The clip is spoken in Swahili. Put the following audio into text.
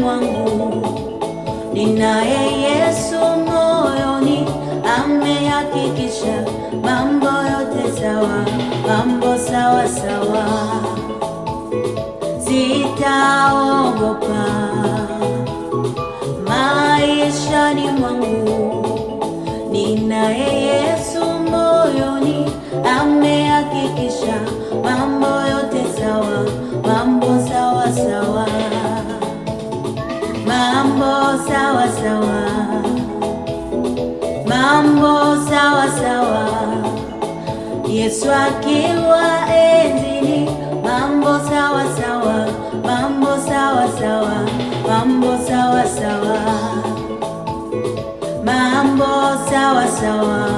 mwangu, ninaye Yesu moyoni, amehakikisha mambo yote sawa, mambo sawa sawa. Sitaogopa maishani mwangu, ninaye Yesu moyoni, amehakikisha mambo yote sawa, mambo sawa sawa, mambo sawa sawa, mambo sawa sawa. Yesu akiwa enzini, mambo sawa sawa, mambo sawa sawa, mambo sawa sawa, mambo sawa sawa.